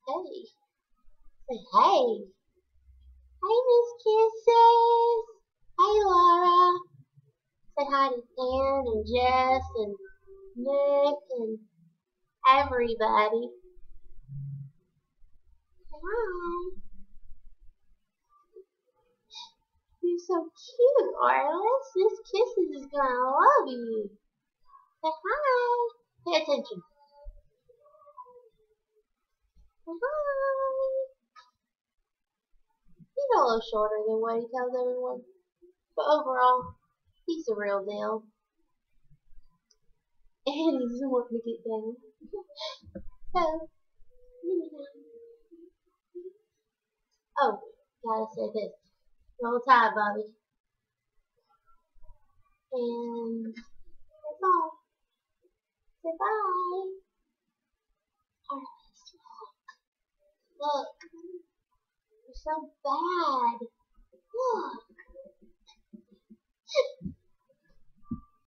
Hey. Say hey. Hey, Miss Kisses. Hey, Laura. Say hi to Ann and Jess and Nick and everybody. Say hi. You're so cute, Arliss. Miss Kisses is gonna love you. Say hi. Pay attention. Say hi. He's a little shorter than what he tells everyone, but overall, he's the real deal. And he's wanting to get down. So, oh, gotta say this. Roll Tide, Bobby. And that's all. Say bye. Arliss, look. Look. You're so bad. Look.